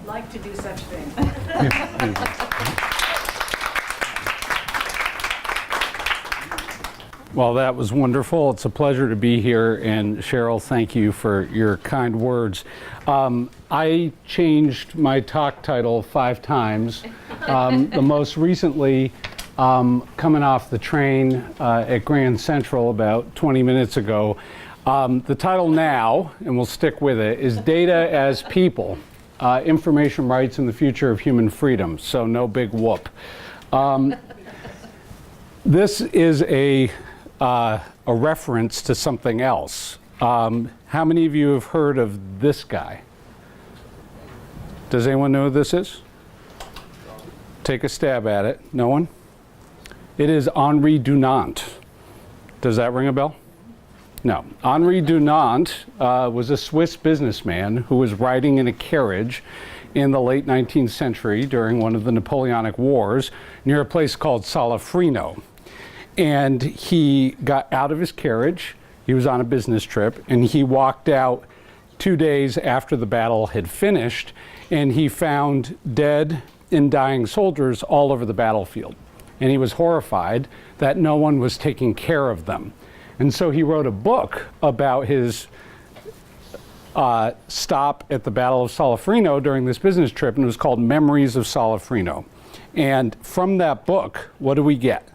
like to do such things. Well, that was wonderful. It's a pleasure to be here. And Cheryl, thank you for your kind words. I changed my talk title 5 times. The most recently, coming off the train at Grand Central about 20 minutes ago. The title now, and we'll stick with it, is Data as People, Information Rights and the Future of Human Freedom. So no big whoop. This is a reference to something else. How many of you have heard of this guy? Does anyone know who this is? Take a stab at it. No one? It is Henri Dunant. Does that ring a bell? No. Henri Dunant was a Swiss businessman who was riding in a carriage in the late 19th century during one of the Napoleonic Wars near a place called Soloff Reno. And he got out of his carriage, he was on a business trip, and he walked out 2 days after the battle had finished, and he found dead and dying soldiers all over the battlefield. And he was horrified that no one was taking care of them. And so he wrote a book about his stop at the Battle of Soloff Reno during this business trip, and it was called Memories of Soloff Reno. And from that book, what do we get?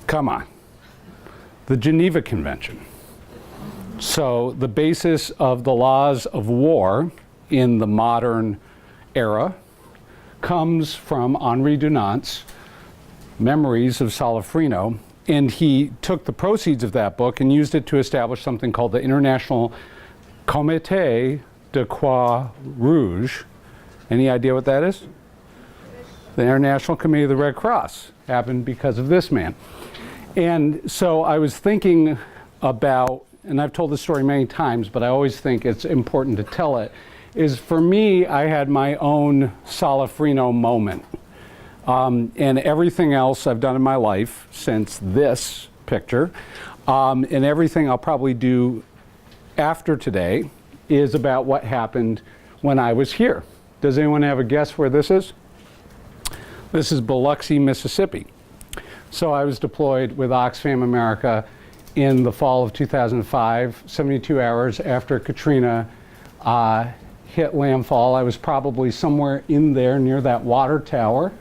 Come on. The Geneva Convention. So the basis of the laws of war in the modern era comes from Henri Dunant's Memories of Soloff Reno, and he took the proceeds of that book and used it to establish something called the International Comité de Croix Rouge. Any idea what that is? The International Committee of the Red Cross happened because of this man. And so I was thinking about, and I've told this story many times, but I always think it's important to tell it, is for me, I had my own Soloff Reno moment. And everything else I've done in my life since this picture, and everything I'll probably do after today, is about what happened when I was here. Does anyone have a guess where this is? This is Biloxi, Mississippi. So I was deployed with Oxfam America in the fall of 2005, 72 hours after Katrina hit landfall. I was probably somewhere in there near that water tower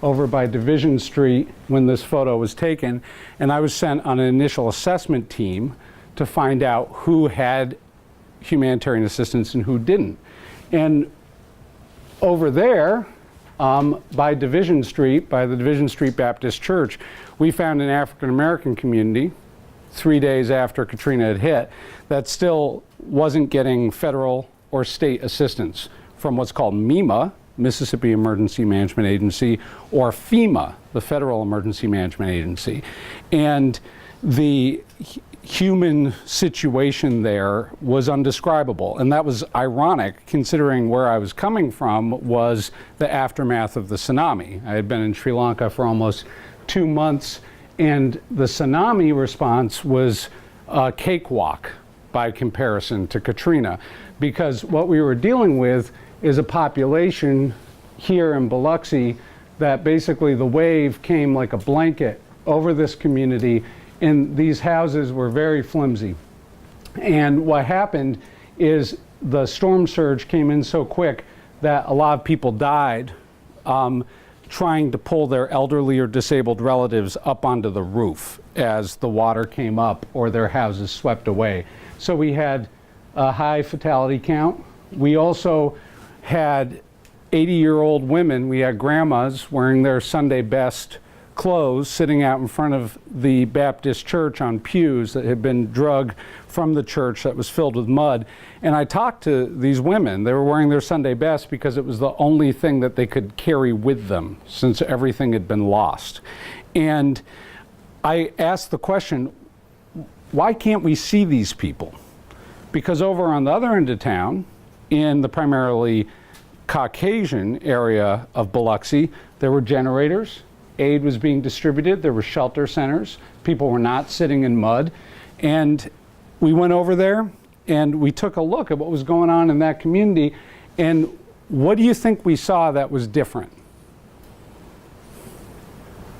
over by Division Street when this photo was taken. And I was sent on an initial assessment team to find out who had humanitarian assistance and who didn't. And over there, by Division Street, by the Division Street Baptist Church, we found an African-American community 3 days after Katrina had hit that still wasn't getting federal or state assistance from what's called MEMA, Mississippi Emergency Management Agency, or FEMA, the Federal Emergency Management Agency. And the human situation there was undescribable. And that was ironic, considering where I was coming from was the aftermath of the tsunami. I had been in Sri Lanka for almost 2 months, and the tsunami response was a cakewalk by comparison to Katrina, because what we were dealing with is a population here in Biloxi that basically the wave came like a blanket over this community, and these houses were very flimsy. And what happened is the storm surge came in so quick that a lot of people died trying to pull their elderly or disabled relatives up onto the roof as the water came up or their houses swept away. So we had a high fatality count. We also had 80-year-old women. We had grandmas wearing their Sunday best clothes sitting out in front of the Baptist church on pews that had been drug from the church that was filled with mud. And I talked to these women. They were wearing their Sunday best because it was the only thing that they could carry with them since everything had been lost. And I asked the question, why can't we see these people? Because over on the other end of town, in the primarily Caucasian area of Biloxi, there were generators. Aid was being distributed. There were shelter centers. People were not sitting in mud. And we went over there and we took a look at what was going on in that community. And what do you think we saw that was different?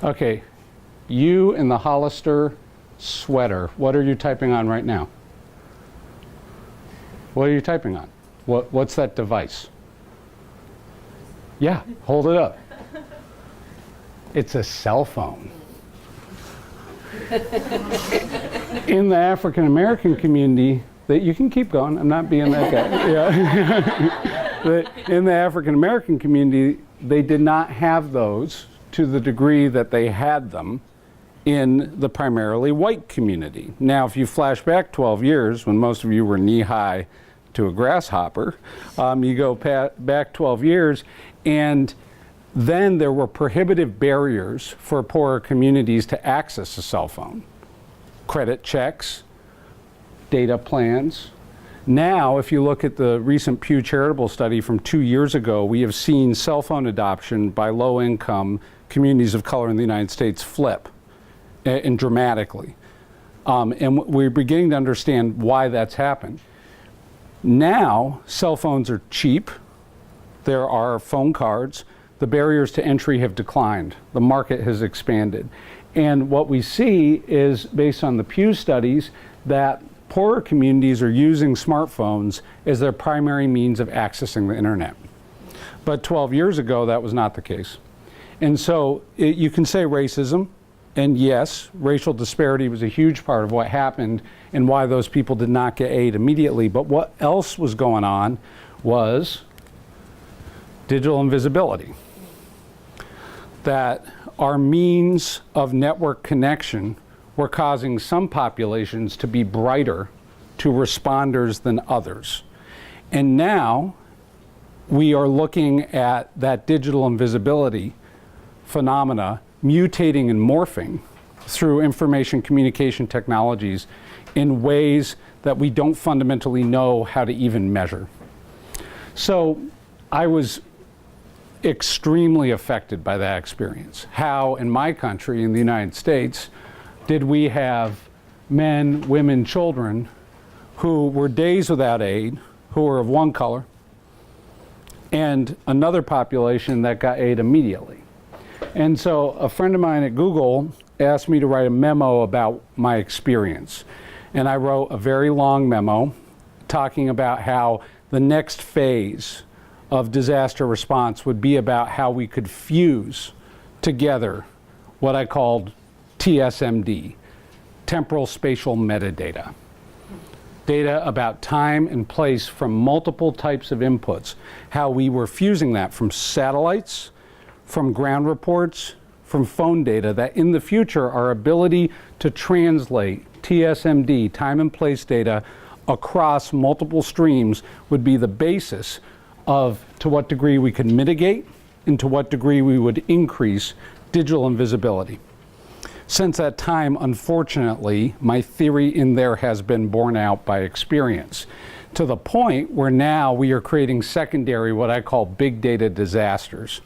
Okay, you in the Hollister sweater, what are you typing on right now? What are you typing on? What's that device? Yeah, hold it up. It's a cell phone. In the African American community, that you can keep going, I'm not being that guy. Yeah. In the African American community, they did not have those to the degree that they had them in the primarily white community. Now, if you flash back 12 years, when most of you were knee-high to a grasshopper, you go back 12 years, and then there were prohibitive barriers for poorer communities to access a cell phone. Credit checks, data plans. Now, if you look at the recent Pew Charitable study from 2 years ago, we have seen cell phone adoption by low-income communities of color in the United States flip, and dramatically. And we're beginning to understand why that's happened. Now, cell phones are cheap. There are phone cards. The barriers to entry have declined. The market has expanded. And what we see is, based on the Pew studies, that poorer communities are using smartphones as their primary means of accessing the internet. But 12 years ago, that was not the case. And so you can say racism, and yes, racial disparity was a huge part of what happened and why those people did not get aid immediately. But what else was going on was digital invisibility. That our means of network connection were causing some populations to be brighter to responders than others. And now we are looking at that digital invisibility phenomena mutating and morphing through information communication technologies in ways that we don't fundamentally know how to even measure. So I was extremely affected by that experience. How in my country, in the United States, did we have men, women, children who were days without aid, who were of one color, and another population that got aid immediately. And so a friend of mine at Google asked me to write a memo about my experience. And I wrote a very long memo talking about how the next phase of disaster response would be about how we could fuse together what I called TSMD, temporal spatial metadata. Data about time and place from multiple types of inputs, how we were fusing that from satellites, from ground reports, from phone data, that in the future our ability to translate TSMD, time and place data, across multiple streams would be the basis of to what degree we could mitigate and to what degree we would increase digital invisibility. Since that time, unfortunately, my theory in there has been borne out by experience, to the point where now we are creating secondary, what I call big data disasters,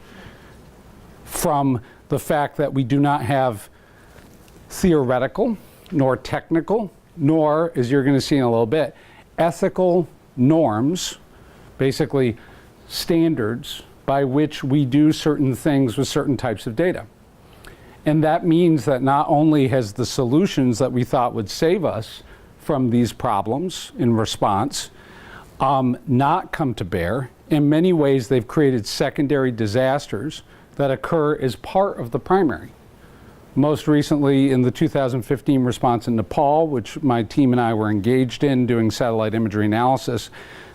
from the fact that we do not have theoretical, nor technical, nor, as you're going to see in a little bit, ethical norms, basically standards by which we do certain things with certain types of data. And that means that not only has the solutions that we thought would save us from these problems in response not come to bear. In many ways, they've created secondary disasters that occur as part of the primary. Most recently, in the 2015 response in Nepal, which my team and I were engaged in doing satellite imagery analysis,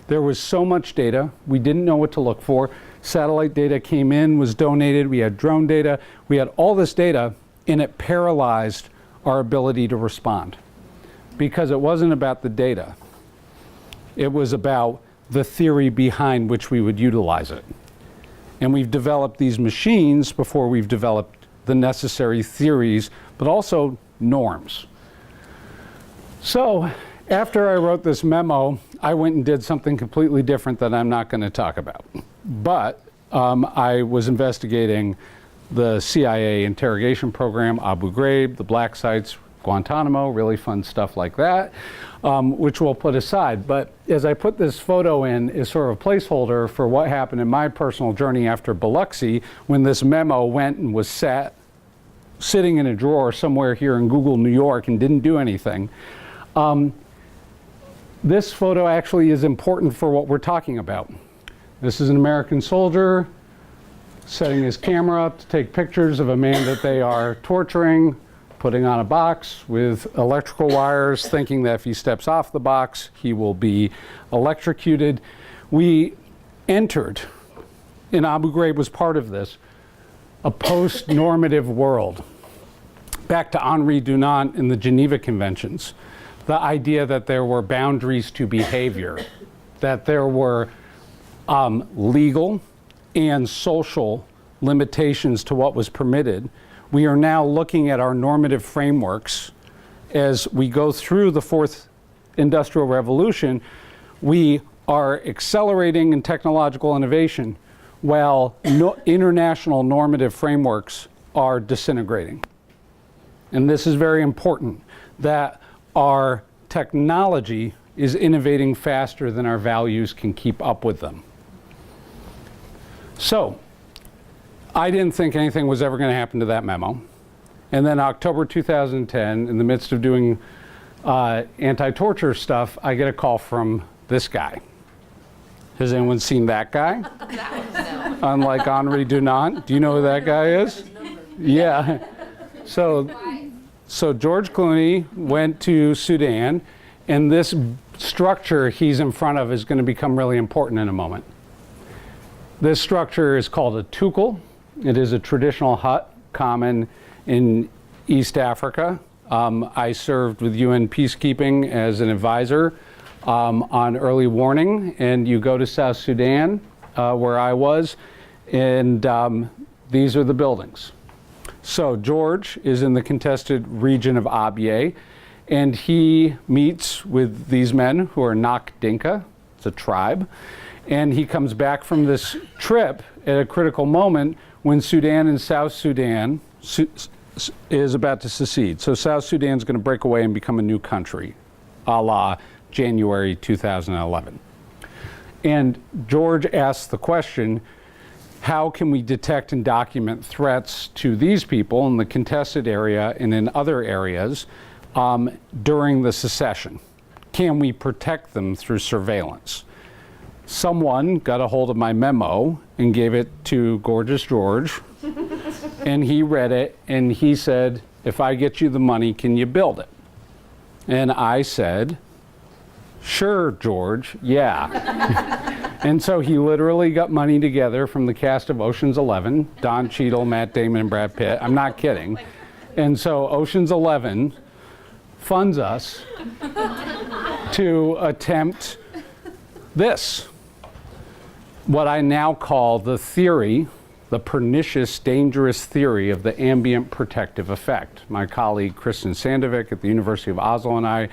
there was so much data, we didn't know what to look for. Satellite data came in, was donated, we had drone data, we had all this data, and it paralyzed our ability to respond. Because it wasn't about the data. It was about the theory behind which we would utilize it. And we've developed these machines before we've developed the necessary theories, but also norms. So after I wrote this memo, I went and did something completely different that I'm not going to talk about. But I was investigating the CIA interrogation program, Abu Ghraib, the black sites, Guantanamo, really fun stuff like that, which we'll put aside. But as I put this photo in as sort of a placeholder for what happened in my personal journey after Biloxi, when this memo went and was sitting in a drawer somewhere here in Google, New York, and didn't do anything. This photo actually is important for what we're talking about. This is an American soldier setting his camera up to take pictures of a man that they are torturing, putting on a box with electrical wires, thinking that if he steps off the box, he will be electrocuted. We entered, and Abu Ghraib was part of this, a post-normative world. Back to Henri Dunant in the Geneva Conventions, the idea that there were boundaries to behavior, that there were legal and social limitations to what was permitted. We are now looking at our normative frameworks as we go through the fourth industrial revolution. We are accelerating in technological innovation while international normative frameworks are disintegrating. And this is very important, that our technology is innovating faster than our values can keep up with them. So, I didn't think anything was ever going to happen to that memo. And then October 2010, in the midst of doing anti-torture stuff, I get a call from this guy. Has anyone seen that guy? Unlike Henri Dunant. Do you know who that guy is? Yeah. So George Clooney went to Sudan, and this structure he's in front of is going to become really important in a moment. This structure is called a tukul. It is a traditional hut common in East Africa. I served with UN peacekeeping as an advisor on early warning, and you go to South Sudan, where I was, and these are the buildings. So George is in the contested region of Abyei, and he meets with these men who are Nak Dinka. It's a tribe. And he comes back from this trip at a critical moment when Sudan and South Sudan is about to secede. So South Sudan is going to break away and become a new country, a la January 2011. And George asks the question, how can we detect and document threats to these people in the contested area and in other areas during the secession? Can we protect them through surveillance? Someone got a hold of my memo and gave it to Gorgeous George, and he read it, and he said, if I get you the money, can you build it? And I said, sure, George, yeah. And so he literally got money together from the cast of Ocean's 11, Don Cheadle, Matt Damon, and Brad Pitt. I'm not kidding. And so Ocean's 11 funds us to attempt this. What I now call the theory, the pernicious, dangerous theory of the ambient protective effect. My colleague Kristen Sandvik at the University of Oslo and I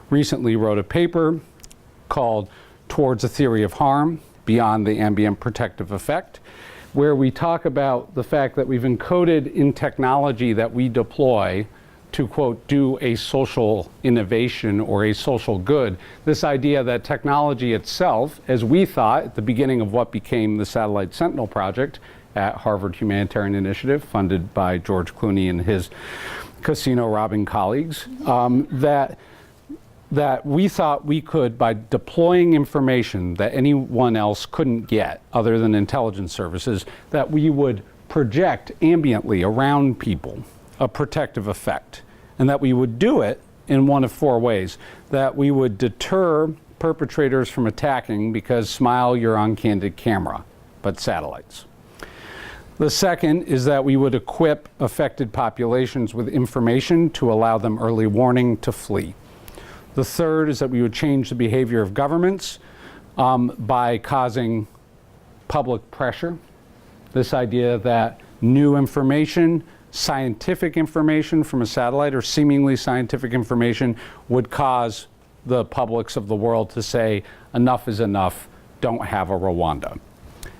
recently wrote a paper called Towards a Theory of Harm, Beyond the Ambient Protective Effect, where we talk about the fact that we've encoded in technology that we deploy to, quote, do a social innovation or a social good, this idea that technology itself, as we thought at the beginning of what became the Satellite Sentinel project at Harvard Humanitarian Initiative, funded by George Clooney and his casino robbing colleagues, that we thought we could, by deploying information that anyone else couldn't get other than intelligence services, that we would project ambiently around people a protective effect, and that we would do it in one of four ways. That we would deter perpetrators from attacking because, smile, you're on candid camera, but satellites. The second is that we would equip affected populations with information to allow them early warning to flee. The third is that we would change the behavior of governments by causing public pressure. This idea that new information, scientific information from a satellite or seemingly scientific information would cause the publics of the world to say, enough is enough, don't have a Rwanda.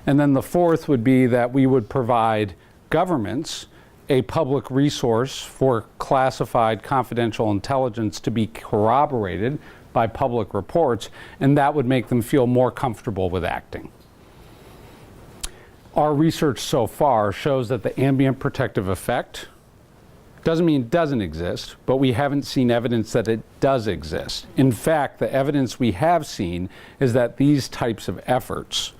And then the fourth would be that we would provide governments a public resource for classified confidential intelligence to be corroborated by public reports, and that would make them feel more comfortable with acting. Our research so far shows that the ambient protective effect doesn't mean it doesn't exist, but we haven't seen evidence that it does exist. In fact, the evidence we have seen is that these types of efforts,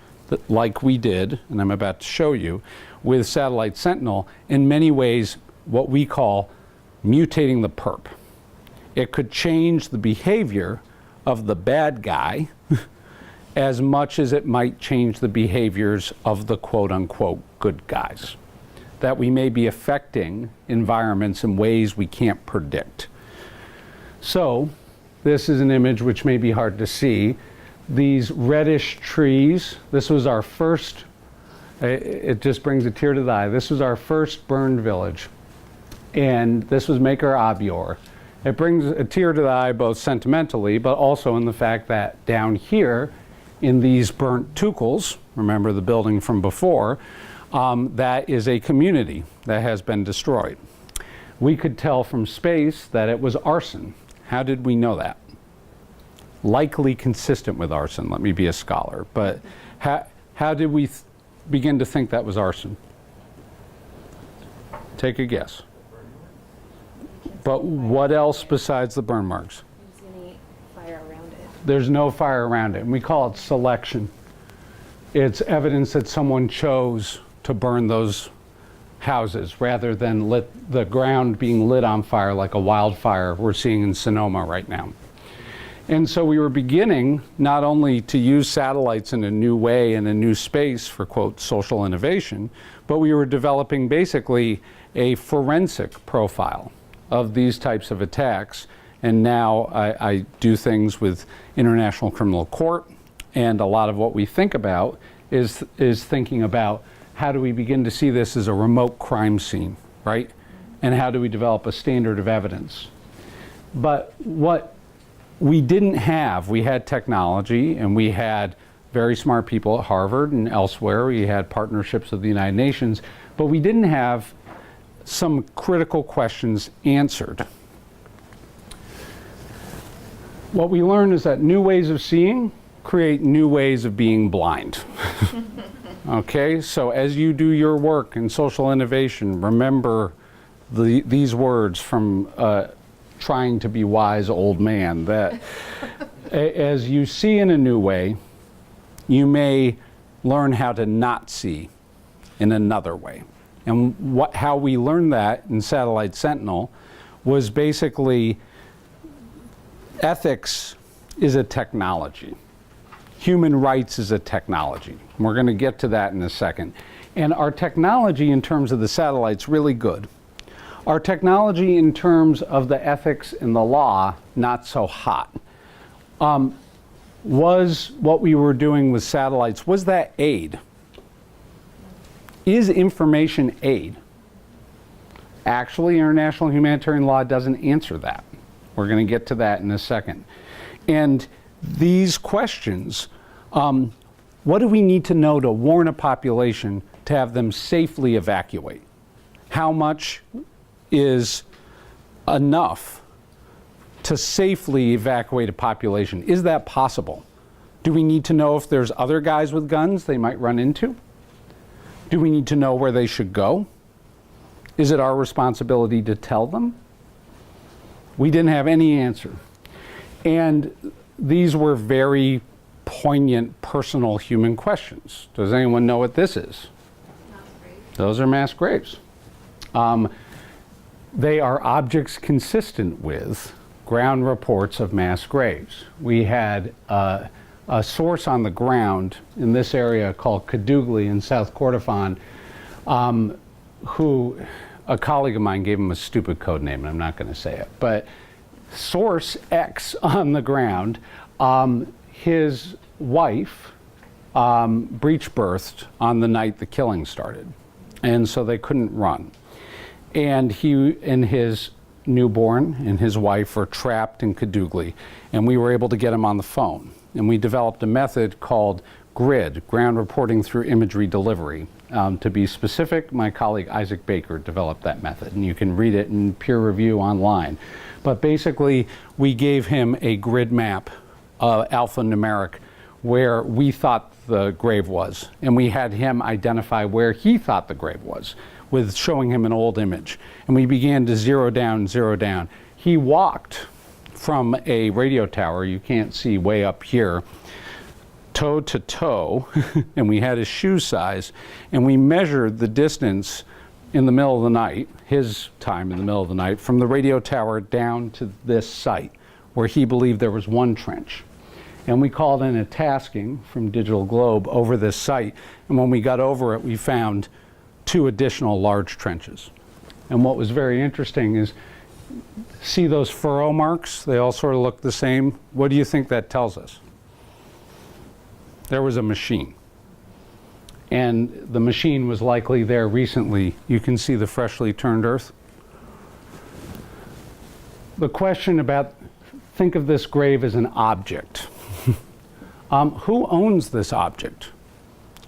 like we did, and I'm about to show you, with satellite Sentinel, in many ways what we call mutating the perp. It could change the behavior of the bad guy as much as it might change the behaviors of the quote-unquote good guys. That we may be affecting environments in ways we can't predict. So, this is an image which may be hard to see. These reddish trees, this was our first, it just brings a tear to the eye. This was our first burned village. And this was Maker Abior. It brings a tear to the eye both sentimentally, but also in the fact that down here, in these burnt tukels, remember the building from before, that is a community that has been destroyed. We could tell from space that it was arson. How did we know that? Likely consistent with arson. Let me be a scholar. But how did we begin to think that was arson? Take a guess. But what else besides the burn marks? There's any fire around it. There's no fire around it, and we call it selection. It's evidence that someone chose to burn those houses rather than the ground being lit on fire like a wildfire we're seeing in Sonoma right now. And so we were beginning not only to use satellites in a new way in a new space for, quote, social innovation, but we were developing basically a forensic profile of these types of attacks. And now I do things with International Criminal Court, and a lot of what we think about is thinking about how do we begin to see this as a remote crime scene, right? And how do we develop a standard of evidence? But what we didn't have, we had technology, and we had very smart people at Harvard and elsewhere. We had partnerships with the United Nations, but we didn't have some critical questions answered. What we learned is that new ways of seeing create new ways of being blind. Okay, so as you do your work in social innovation, remember these words from Trying to Be Wise Old Man, that as you see in a new way, you may learn how to not see in another way. And how we learned that in Satellite Sentinel was basically ethics is a technology. Human rights is a technology. And we're going to get to that in a second. And our technology in terms of the satellite's really good. Our technology in terms of the ethics and the law, not so hot. Was what we were doing with satellites, was that aid? Is information aid? Actually, international humanitarian law doesn't answer that. We're going to get to that in a second. And these questions, what do we need to know to warn a population to have them safely evacuate? How much is enough to safely evacuate a population? Is that possible? Do we need to know if there's other guys with guns they might run into? Do we need to know where they should go? Is it our responsibility to tell them? We didn't have any answer. And these were very poignant, personal human questions. Does anyone know what this is? Mass graves. Those are mass graves. They are objects consistent with ground reports of mass graves. We had a source on the ground in this area called Kadugli in South Kordofan, who a colleague of mine gave him a stupid code name, and I'm not going to say it, but source X on the ground, his wife breech birthed on the night the killing started, and so they couldn't run. And he and his newborn and his wife were trapped in Kadugli, and we were able to get him on the phone. And we developed a method called GRID, ground reporting through imagery delivery. To be specific, my colleague Isaac Baker developed that method, and you can read it in peer review online. But basically, we gave him a grid map, alphanumeric, where we thought the grave was, and we had him identify where he thought the grave was, with showing him an old image. And we began to zero down, zero down. He walked from a radio tower, you can't see way up here, toe to toe, and we had his shoe size, and we measured the distance in the middle of the night, his time in the middle of the night, from the radio tower down to this site, where he believed there was one trench. And we called in a tasking from Digital Globe over this site, and when we got over it, we found 2 additional large trenches. And what was very interesting is, see those furrow marks? They all sort of look the same. What do you think that tells us? There was a machine. And the machine was likely there recently. You can see the freshly turned earth. The question about, think of this grave as an object. Who owns this object?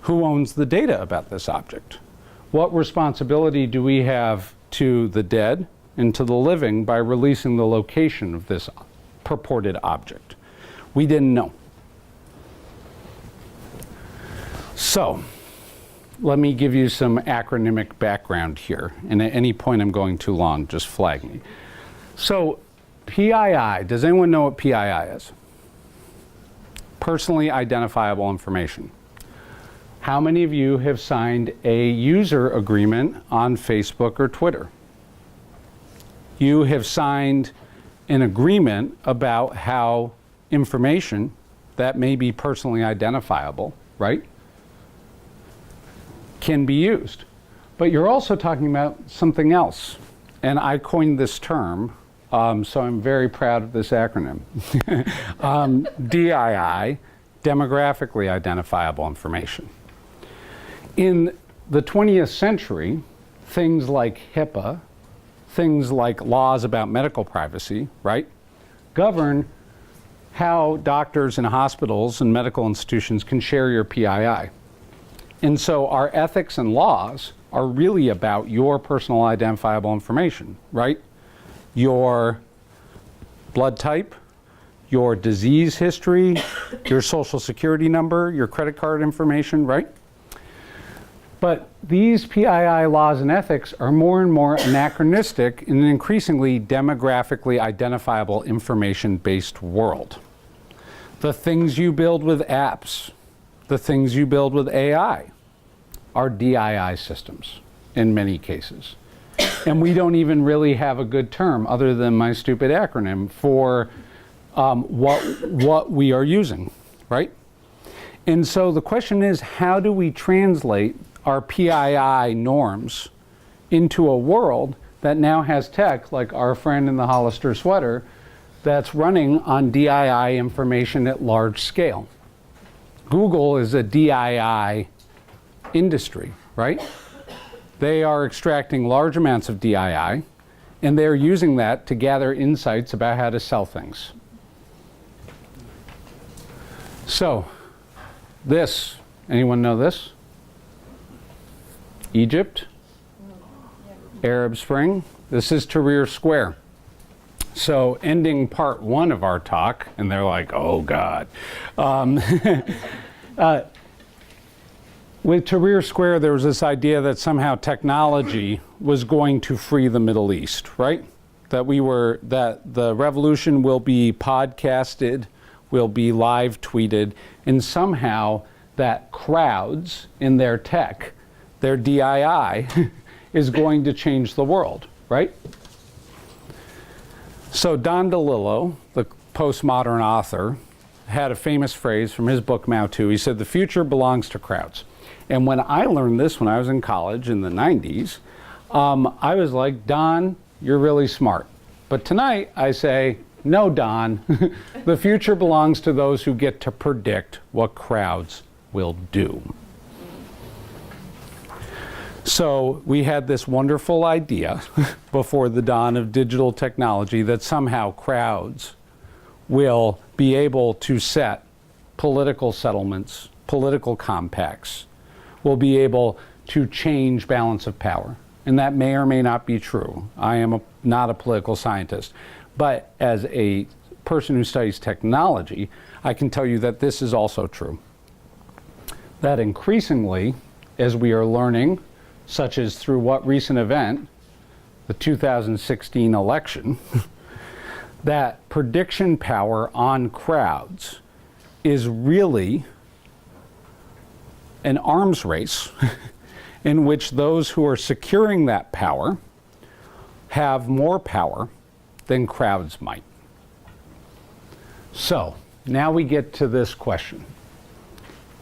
Who owns the data about this object? What responsibility do we have to the dead and to the living by releasing the location of this purported object? We didn't know. So, let me give you some acronymic background here, and at any point I'm going too long, just flag me. So, PII, does anyone know what PII is? Personally identifiable information. How many of you have signed a user agreement on Facebook or Twitter? You have signed an agreement about how information that may be personally identifiable, right, can be used. But you're also talking about something else. And I coined this term, so I'm very proud of this acronym. DII, demographically identifiable information. In the 20th century, things like HIPAA, things like laws about medical privacy, right, govern how doctors and hospitals and medical institutions can share your PII. And so our ethics and laws are really about your personal identifiable information, right? Your blood type, your disease history, your social security number, your credit card information, right? But these PII laws and ethics are more and more anachronistic in an increasingly demographically identifiable information-based world. The things you build with apps, the things you build with AI are DII systems in many cases. And we don't even really have a good term other than my stupid acronym for what we are using, right? And so the question is, how do we translate our PII norms into a world that now has tech, like our friend in the Hollister sweater, that's running on DII information at large scale? Google is a DII industry, right? They are extracting large amounts of DII, and they're using that to gather insights about how to sell things. So, this, anyone know this? Egypt, Arab Spring. This is Tahrir Square. So, ending part 1 of our talk, and they're like, oh God. With Tahrir Square, there was this idea that somehow technology was going to free the Middle East, right? That the revolution will be podcasted, will be live tweeted, and somehow that crowds in their tech, their DII, is going to change the world, right? So Don DeLillo, the postmodern author, had a famous phrase from his book Mao Tu. He said, the future belongs to crowds. And when I learned this when I was in college in the 90s, I was like, Don, you're really smart. But tonight I say, no, Don, the future belongs to those who get to predict what crowds will do. So we had this wonderful idea before the dawn of digital technology that somehow crowds will be able to set political settlements political compacts will be able to change balance of power. And that may or may not be true. I am not a political scientist. But as a person who studies technology, I can tell you that this is also true. That increasingly, as we are learning, such as through what recent event, the 2016 election, that prediction power on crowds is really an arms race in which those who are securing that power have more power than crowds might. So now we get to this question.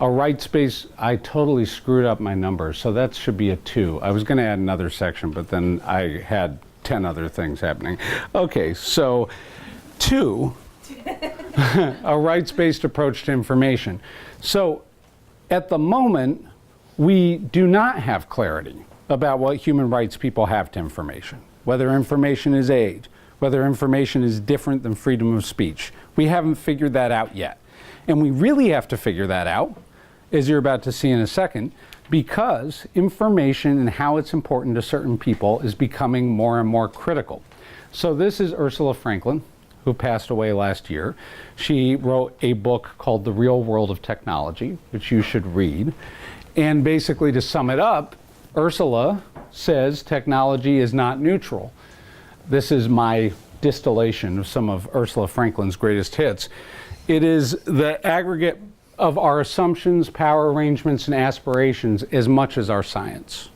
A rights-based, I totally screwed up my numbers, so that should be a 2. I was going to add another section, but then I had 10 other things happening. Okay, so 2, a rights-based approach to information. So at the moment, we do not have clarity about what human rights people have to information, whether information is aid, whether information is different than freedom of speech. We haven't figured that out yet. And we really have to figure that out, as you're about to see in a second, because information and how it's important to certain people is becoming more and more critical. So this is Ursula Franklin, who passed away last year. She wrote a book called The Real World of Technology, which you should read. And basically, to sum it up, Ursula says technology is not neutral. This is my distillation of some of Ursula Franklin's greatest hits. It is the aggregate of our assumptions, power arrangements, and aspirations as much as our science.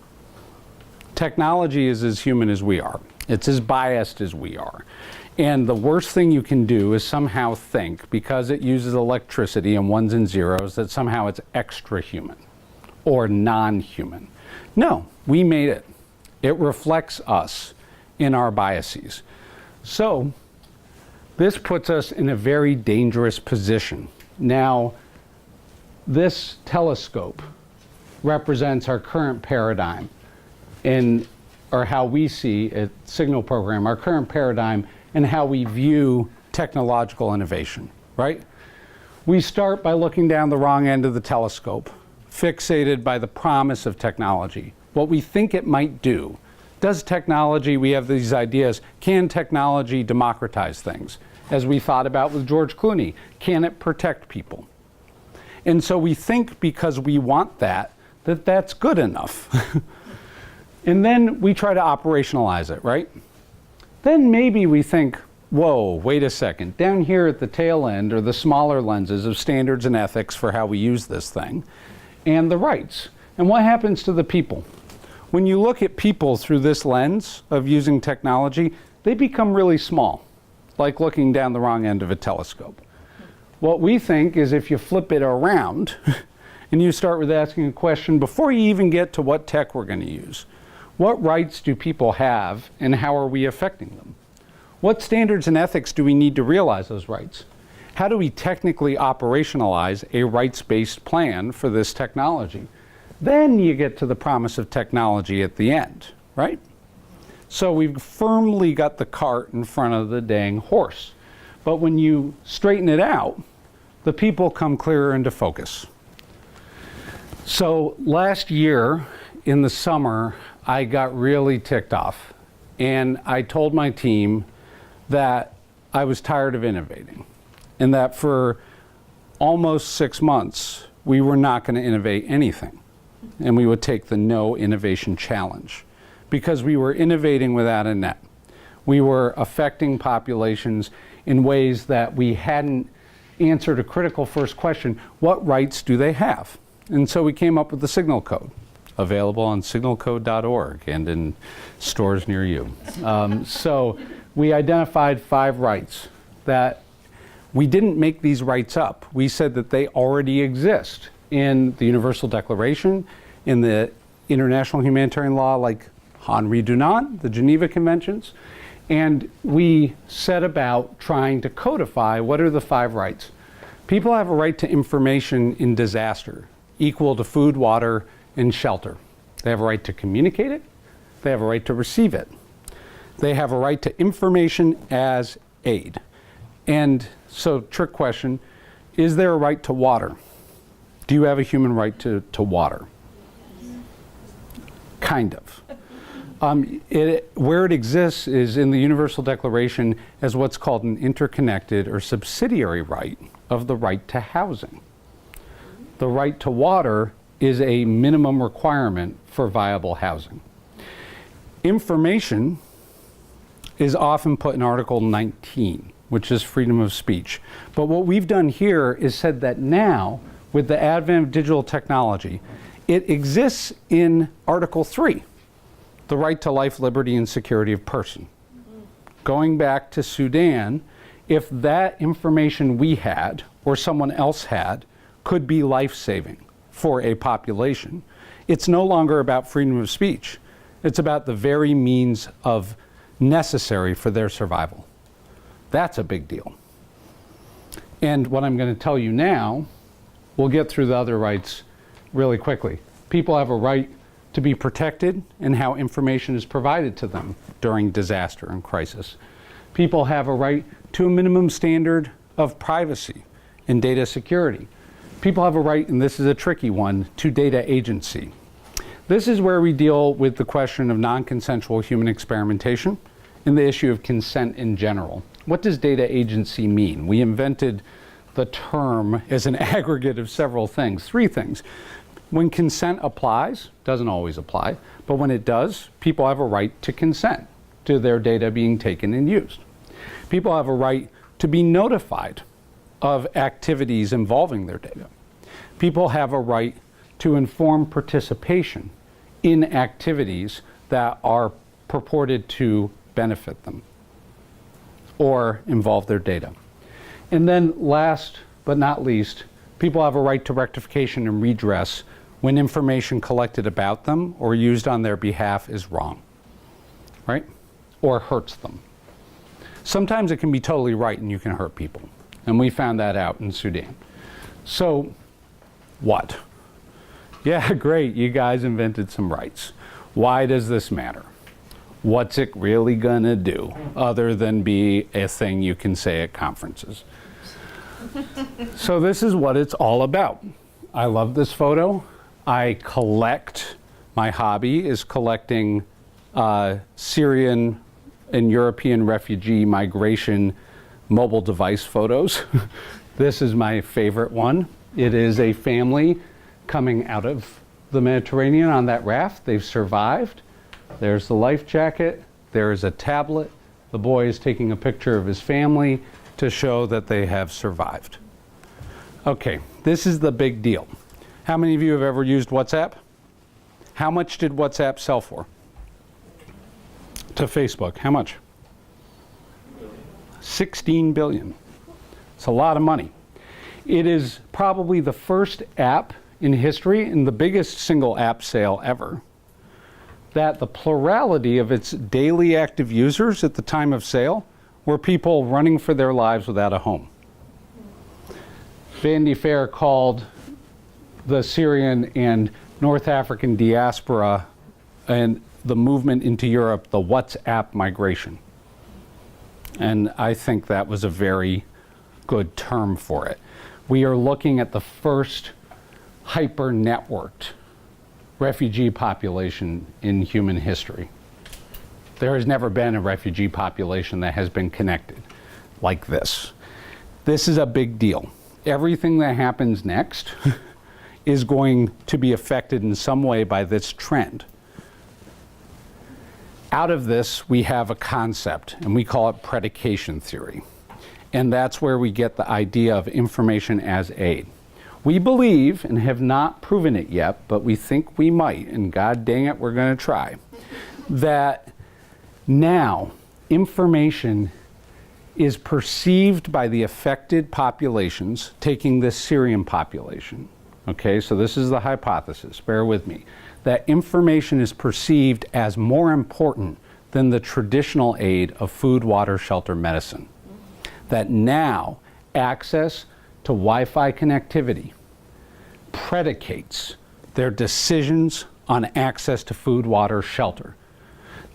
Technology is as human as we are. It's as biased as we are. And the worst thing you can do is somehow think, because it uses electricity and ones and zeros, that somehow it's extra human or non-human. No, we made it. It reflects us in our biases. So this puts us in a very dangerous position. Now, this telescope represents our current paradigm or how we see a signal program, our current paradigm, and how we view technological innovation, right? We start by looking down the wrong end of the telescope, fixated by the promise of technology, what we think it might do. Does technology, we have these ideas, can technology democratize things? As we thought about with George Clooney, can it protect people? And so we think because we want that that's good enough. And then we try to operationalize it, right? Then maybe we think, whoa, wait a second. Down here at the tail end are the smaller lenses of standards and ethics for how we use this thing, and the rights. And what happens to the people? When you look at people through this lens of using technology, they become really small, like looking down the wrong end of a telescope. What we think is if you flip it around and you start with asking a question before you even get to what tech we're going to use. What rights do people have and how are we affecting them? What standards and ethics do we need to realize those rights? How do we technically operationalize a rights-based plan for this technology? Then you get to the promise of technology at the end, right? So we've firmly got the cart in front of the dang horse. But when you straighten it out, the people come clearer into focus. So last year in the summer, I got really ticked off. And I told my team that I was tired of innovating. And that for almost 6 months, we were not going to innovate anything. And we would take the no innovation challenge. Because we were innovating without a net. We were affecting populations in ways that we hadn't answered a critical first question: what rights do they have? And so we came up with the signal code, available on signalcode.org and in stores near you. So we identified 5 rights that we didn't make these rights up. We said that they already exist in the Universal Declaration, in the international humanitarian law like Henri Dunant, the Geneva Conventions, and we set about trying to codify what are the 5 rights. People have a right to information in disaster, equal to food, water, and shelter. They have a right to communicate it. They have a right to receive it. They have a right to information as aid. And so, trick question, is there a right to water? Do you have a human right to water? Kind of. Where it exists is in the Universal Declaration as what's called an interconnected or subsidiary right of the right to housing. The right to water is a minimum requirement for viable housing. Information is often put in Article 19, which is freedom of speech. But what we've done here is said that now, with the advent of digital technology, it exists in Article 3, the right to life, liberty, and security of person. Going back to Sudan, if that information we had or someone else had could be life-saving for a population, it's no longer about freedom of speech. It's about the very means of necessary for their survival. That's a big deal. And what I'm going to tell you now, we'll get through the other rights really quickly. People have a right to be protected in how information is provided to them during disaster and crisis. People have a right to a minimum standard of privacy and data security. People have a right, and this is a tricky one, to data agency. This is where we deal with the question of non-consensual human experimentation and the issue of consent in general. What does data agency mean? We invented the term as an aggregate of several things, 3 things. When consent applies, doesn't always apply, but when it does, people have a right to consent to their data being taken and used. People have a right to be notified of activities involving their data. People have a right to informed participation in activities that are purported to benefit them or involve their data. And then last but not least, people have a right to rectification and redress when information collected about them or used on their behalf is wrong, right? Or hurts them. Sometimes it can be totally right and you can hurt people. And we found that out in Sudan. So, what? Yeah, great, you guys invented some rights. Why does this matter? What's it really gonna do other than be a thing you can say at conferences? So this is what it's all about. I love this photo. I collect, my hobby is collecting Syrian and European refugee migration mobile device photos. This is my favorite one. It is a family coming out of the Mediterranean on that raft. They've survived. There's the life jacket. There is a tablet. The boy is taking a picture of his family to show that they have survived. Okay, this is the big deal. How many of you have ever used WhatsApp? How much did WhatsApp sell for? To Facebook, how much? 16 billion. It's a lot of money. It is probably the first app in history and the biggest single app sale ever that the plurality of its daily active users at the time of sale were people running for their lives without a home. Vanity Fair called the Syrian and North African diaspora and the movement into Europe the WhatsApp migration. And I think that was a very good term for it. We are looking at the first hyper-networked refugee population in human history. There has never been a refugee population that has been connected like this. This is a big deal. Everything that happens next is going to be affected in some way by this trend. Out of this, we have a concept, and we call it predication theory. And that's where we get the idea of information as aid. We believe, and have not proven it yet, but we think we might, and God dang it, we're going to try, that now information is perceived by the affected populations, taking this Syrian population. Okay, so this is the hypothesis, bear with me, that information is perceived as more important than the traditional aid of food, water, shelter, medicine. That now access to Wi-Fi connectivity predicates their decisions on access to food, water, shelter.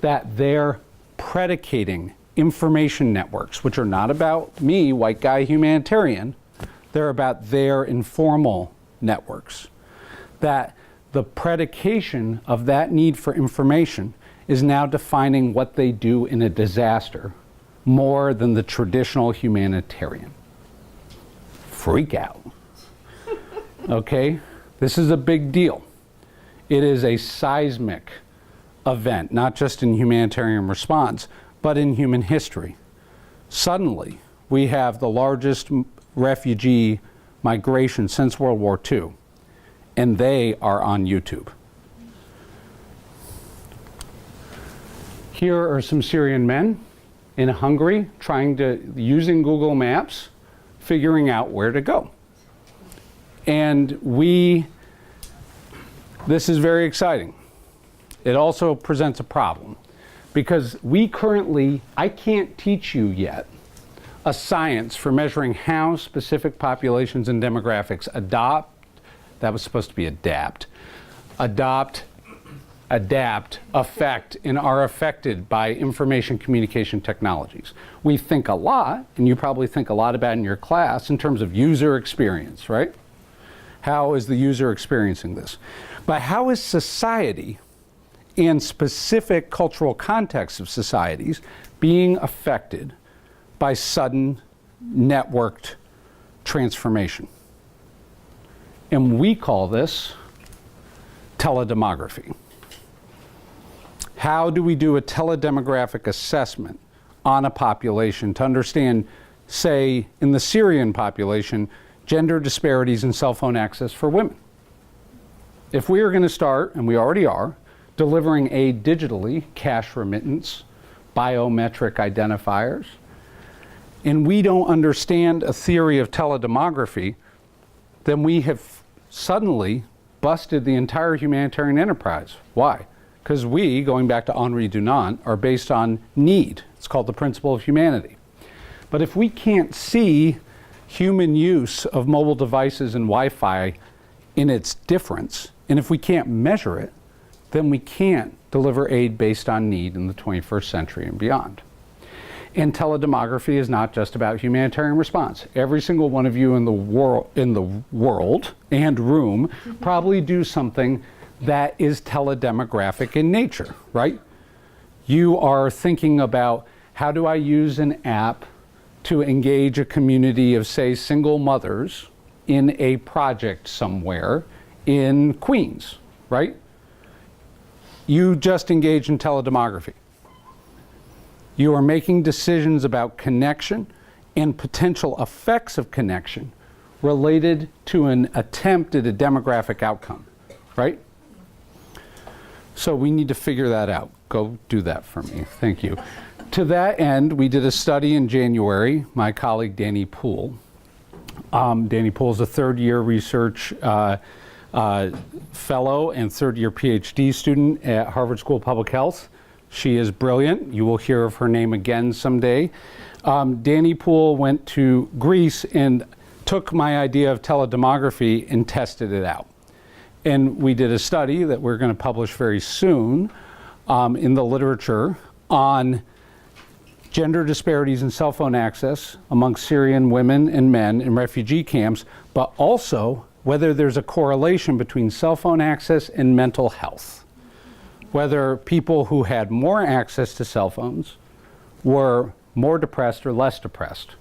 That they're predicating information networks, which are not about me, white guy humanitarian, they're about their informal networks. That the predication of that need for information is now defining what they do in a disaster more than the traditional humanitarian. Freak out. Okay? This is a big deal. It is a seismic event, not just in humanitarian response, but in human history. Suddenly, we have the largest refugee migration since World War II, and they are on YouTube. Here are some Syrian men in Hungary using Google Maps, figuring out where to go. And this is very exciting. It also presents a problem because I can't teach you yet a science for measuring how specific populations and demographics affect, and are affected by information communication technologies. We think a lot, and you probably think a lot about in your class, in terms of user experience, right? How is the user experiencing this? But how is society and specific cultural contexts of societies being affected by sudden networked transformation? And we call this teledemography. How do we do a teledemographic assessment on a population to understand, say, in the Syrian population, gender disparities in cell phone access for women? If we are going to start, and we already are, delivering aid digitally, cash remittance, biometric identifiers, and we don't understand a theory of teledemography, then we have suddenly busted the entire humanitarian enterprise. Why? Because we, going back to Henri Dunant, are based on need. It's called the principle of humanity. But if we can't see human use of mobile devices and Wi-Fi in its difference, and if we can't measure it, then we can't deliver aid based on need in the 21st century and beyond. And teledemography is not just about humanitarian response. Every single one of you in the world and room probably do something that is teledemographic in nature, right? You are thinking about, how do I use an app to engage a community of, say, single mothers in a project somewhere in Queens, right? You just engage in teledemography. You are making decisions about connection and potential effects of connection related to an attempt at a demographic outcome, right? So we need to figure that out. Go do that for me. Thank you. To that end, we did a study in January, my colleague Danny Poole. Danny Poole is a third-year research fellow and third-year PhD student at Harvard School of Public Health. She is brilliant. You will hear of her name again someday. Danny Poole went to Greece and took my idea of teledemography and tested it out. And we did a study that we're going to publish very soon in the literature on gender disparities in cell phone access among Syrian women and men in refugee camps, but also whether there's a correlation between cell phone access and mental health. Whether people who had more access to cell phones were more depressed or less depressed.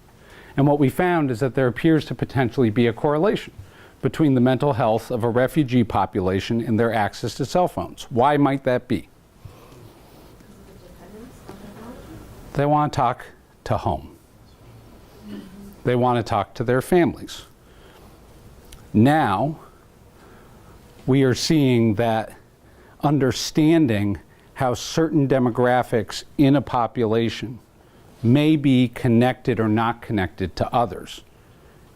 And what we found is that there appears to potentially be a correlation between the mental health of a refugee population and their access to cell phones. Why might that be? They want to talk to home. They want to talk to their families. Now, we are seeing that understanding how certain demographics in a population may be connected or not connected to others,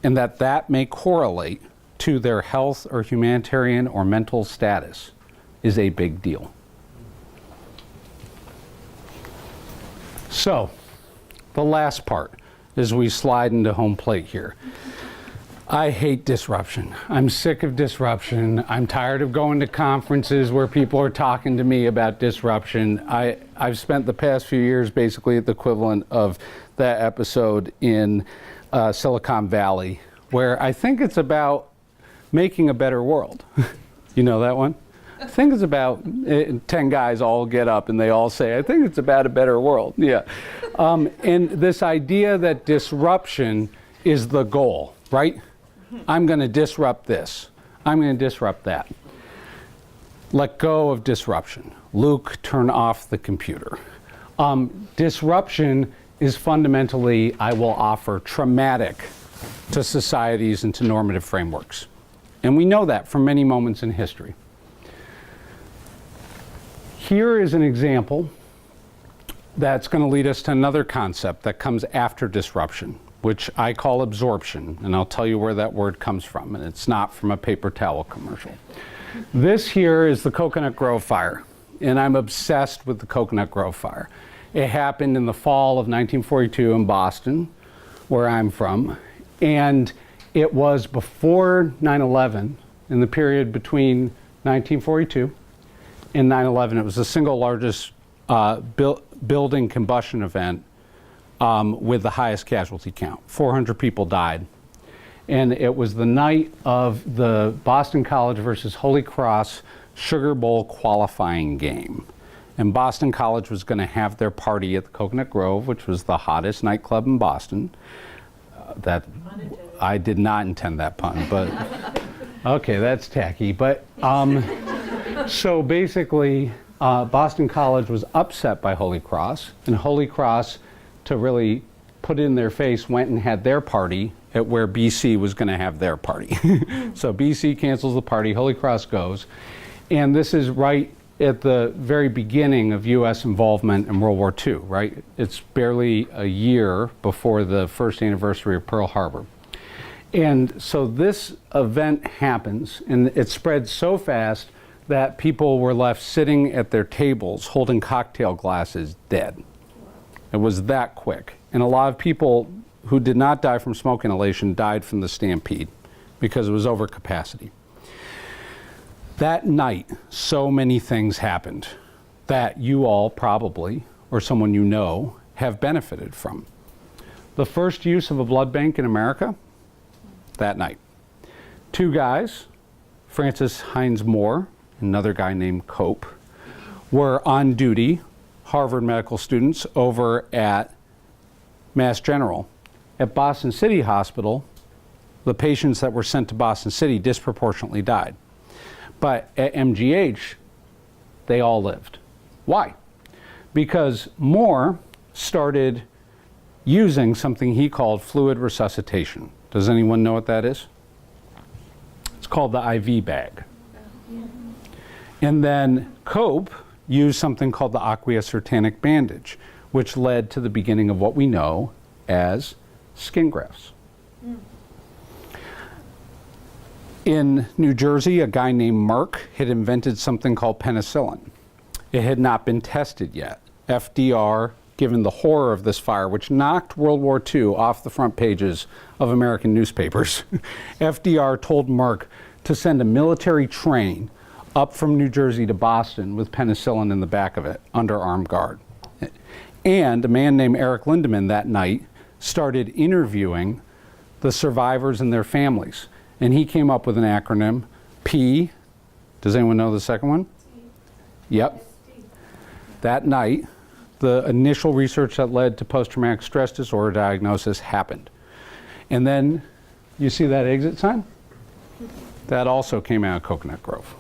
and that may correlate to their health or humanitarian or mental status, is a big deal. So, the last part, as we slide into home plate here. I hate disruption. I'm sick of disruption. I'm tired of going to conferences where people are talking to me about disruption. I've spent the past few years basically the equivalent of that episode in Silicon Valley, where I think it's about making a better world. You know that one? I think it's about 10 guys all get up and they all say, I think it's about a better world. Yeah. And this idea that disruption is the goal, right? I'm going to disrupt this. I'm going to disrupt that. Let go of disruption. Luke, turn off the computer. Disruption is fundamentally, I will offer, traumatic to societies and to normative frameworks. And we know that from many moments in history. Here is an example that's going to lead us to another concept that comes after disruption, which I call absorption, and I'll tell you where that word comes from, and it's not from a paper towel commercial. This here is the Coconut Grove fire, and I'm obsessed with the Coconut Grove fire. It happened in the fall of 1942 in Boston, where I'm from, and it was before 9/11, in the period between 1942 and 9/11. It was the single largest building combustion event with the highest casualty count. 400 people died. And it was the night of the Boston College versus Holy Cross Sugar Bowl qualifying game. And Boston College was going to have their party at the Coconut Grove, which was the hottest nightclub in Boston. I did not intend that pun, but okay, that's tacky. But so basically, Boston College was upset by Holy Cross, and Holy Cross, to really put it in their face, went and had their party at where BC was going to have their party. So BC cancels the party, Holy Cross goes, and this is right at the very beginning of U.S. involvement in World War II, right? It's barely a year before the first anniversary of Pearl Harbor. And so this event happens, and it spread so fast that people were left sitting at their tables holding cocktail glasses dead. It was that quick. And a lot of people who did not die from smoke inhalation died from the stampede because it was overcapacity. That night, so many things happened that you all probably, or someone you know, have benefited from. The first use of a blood bank in America, that night. Two guys, Francis Hines Moore, another guy named Cope, were on duty, Harvard medical students, over at Mass General. At Boston City Hospital, the patients that were sent to Boston City disproportionately died. But at MGH, they all lived. Why? Because Moore started using something he called fluid resuscitation. Does anyone know what that is? It's called the IV bag. And then Cope used something called the aqueous sertanic bandage, which led to the beginning of what we know as skin grafts. In New Jersey, a guy named Merck had invented something called penicillin. It had not been tested yet. FDR, given the horror of this fire, which knocked World War II off the front pages of American newspapers, FDR told Merck to send a military train up from New Jersey to Boston with penicillin in the back of it, under armed guard. And a man named Eric Lindemann that night started interviewing the survivors and their families. And he came up with an acronym, P. Does anyone know the second one? Yep. That night, the initial research that led to post-traumatic stress disorder diagnosis happened. And then, you see that exit sign? That also came out of Coconut Grove.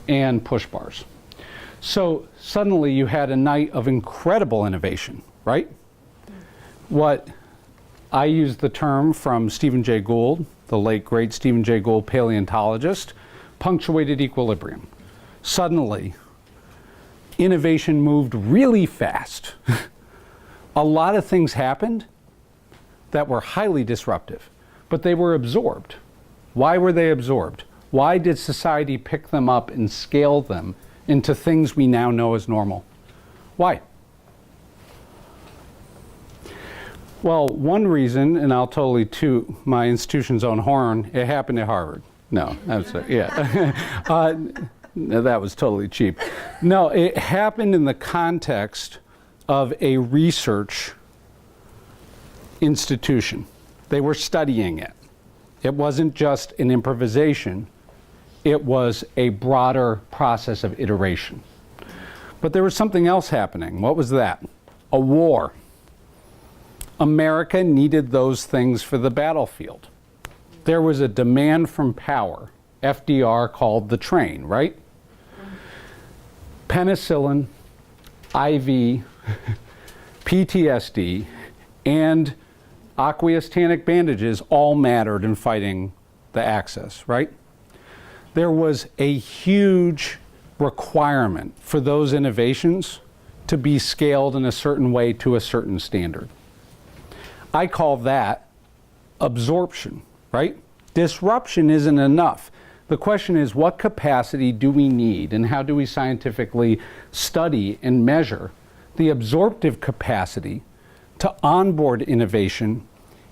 And push bars. So suddenly you had a night of incredible innovation, right? What I used the term from Stephen Jay Gould, the late great Stephen Jay Gould paleontologist, punctuated equilibrium. Suddenly, innovation moved really fast. A lot of things happened that were highly disruptive, but they were absorbed. Why were they absorbed? Why did society pick them up and scale them into things we now know as normal? Why? Well, one reason, and I'll totally toot my institution's own horn, it happened at Harvard. No, that's yeah. That was totally cheap. No, it happened in the context of a research institution. They were studying it. It wasn't just an improvisation. It was a broader process of iteration. But there was something else happening. What was that? A war. America needed those things for the battlefield. There was a demand from power. FDR called the train, right? Penicillin, IV, PTSD, and aqueous tannic bandages all mattered in fighting the Axis, right? There was a huge requirement for those innovations to be scaled in a certain way to a certain standard. I call that absorption, right? Disruption isn't enough. The question is, what capacity do we need, and how do we scientifically study and measure the absorptive capacity to onboard innovation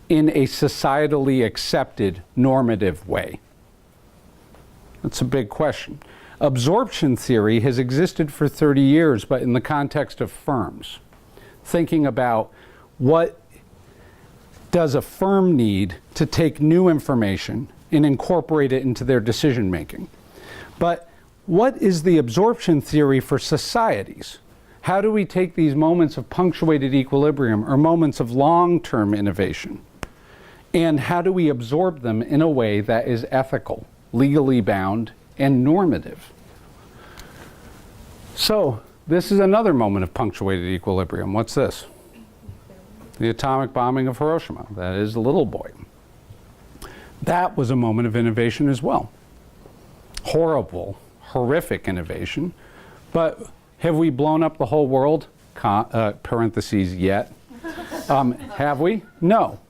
in a societally accepted normative way? That's a big question. Absorption theory has existed for 30 years, but in the context of firms, thinking about what does a firm need to take new information and incorporate it into their decision making. But what is the absorption theory for societies? How do we take these moments of punctuated equilibrium or moments of long-term innovation, and how do we absorb them in a way that is ethical, legally bound, and normative? So this is another moment of punctuated equilibrium. What's this? The atomic bombing of Hiroshima. That is the little boy. That was a moment of innovation as well. Horrible, horrific innovation. But have we blown up the whole world? Parentheses, yet. Have we? No.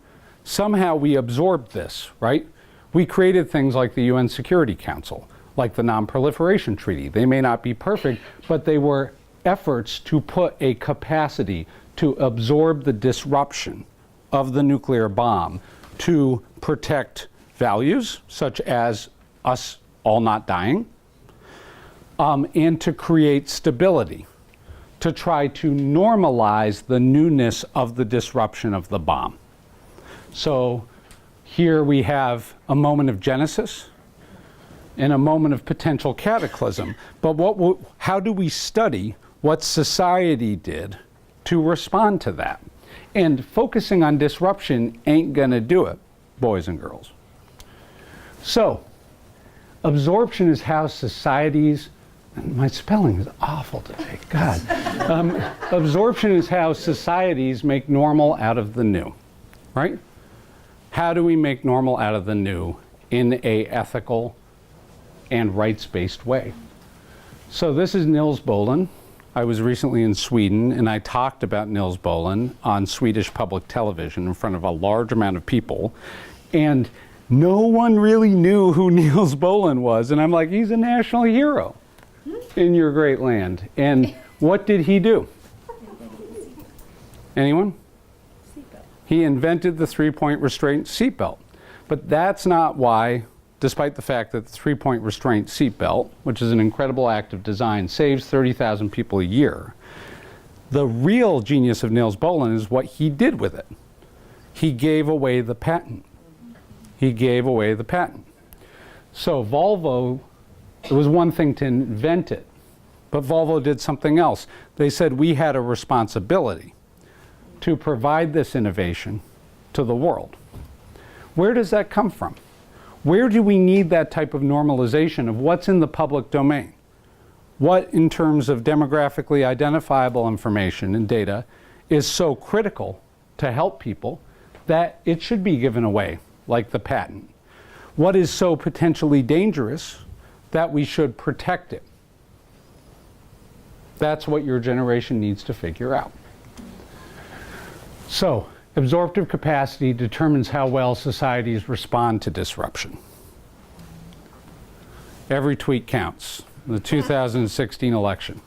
Somehow we absorbed this, right? We created things like the UN Security Council, like the Non-Proliferation Treaty. They may not be perfect, but they were efforts to put a capacity to absorb the disruption of the nuclear bomb, to protect values such as us all not dying, and to create stability, to try to normalize the newness of the disruption of the bomb. So here we have a moment of genesis and a moment of potential cataclysm. But how do we study what society did to respond to that? And focusing on disruption ain't gonna do it, boys and girls. So, absorption is how societies, and my spelling is awful today, God. Absorption is how societies make normal out of the new, right? How do we make normal out of the new in a ethical and rights-based way? So this is Nils Bohlin. I was recently in Sweden, and I talked about Nils Bohlin on Swedish public television in front of a large amount of people, and no one really knew who Nils Bohlin was, and I'm like, he's a national hero in your great land. And what did he do? Anyone? Seatbelt. He invented the three-point restraint seatbelt. But that's not why, despite the fact that the three-point restraint seatbelt, which is an incredible act of design, saves 30,000 people a year, the real genius of Nils Bohlin is what he did with it. He gave away the patent. He gave away the patent. So Volvo, it was one thing to invent it, but Volvo did something else. They said we had a responsibility to provide this innovation to the world. Where does that come from? Where do we need that type of normalization of what's in the public domain? What, in terms of demographically identifiable information and data, is so critical to help people that it should be given away, like the patent? What is so potentially dangerous that we should protect it? That's what your generation needs to figure out. So, absorptive capacity determines how well societies respond to disruption. Every tweet counts. The 2016 election.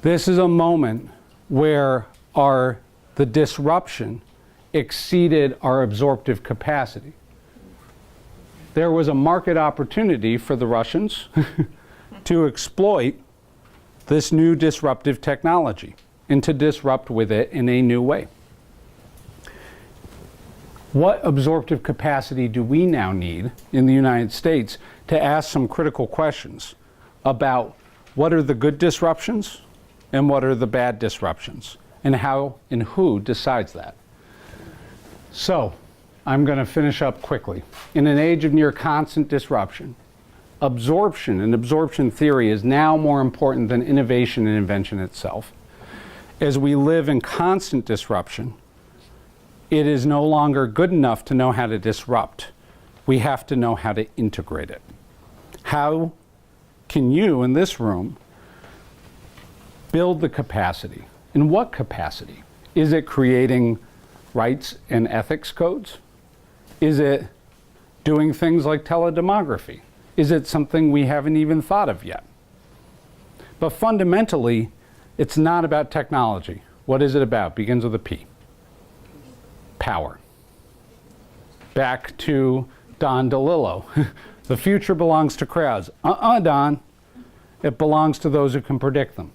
This is a moment where the disruption exceeded our absorptive capacity. There was a market opportunity for the Russians to exploit this new disruptive technology and to disrupt with it in a new way. What absorptive capacity do we now need in the United States to ask some critical questions about what are the good disruptions and what are the bad disruptions, and how and who decides that? So, I'm going to finish up quickly. In an age of near constant disruption, absorption and absorption theory is now more important than innovation and invention itself. As we live in constant disruption, it is no longer good enough to know how to disrupt. We have to know how to integrate it. How can you in this room build the capacity? In what capacity? Is it creating rights and ethics codes? Is it doing things like teledemography? Is it something we haven't even thought of yet? But fundamentally, it's not about technology. What is it about? Begins with a P. Power. Back to Don DeLillo. The future belongs to crowds. Don. It belongs to those who can predict them.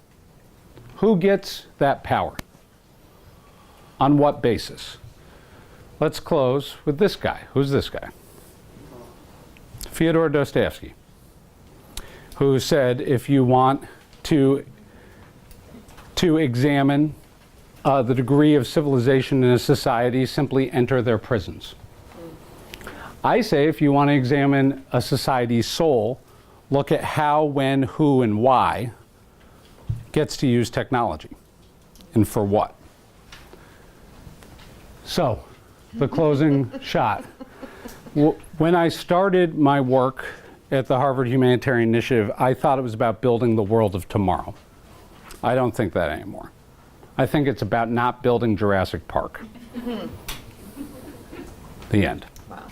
Who gets that power? On what basis? Let's close with this guy. Who's this guy? Fyodor Dostoevsky, who said if you want to examine the degree of civilization in a society, simply enter their prisons. I say if you want to examine a society's soul, look at how, when, who, and why gets to use technology, and for what. So, the closing shot. When I started my work at the Harvard Humanitarian Initiative, I thought it was about building the world of tomorrow. I don't think that anymore. I think it's about not building Jurassic Park. The end. Wow.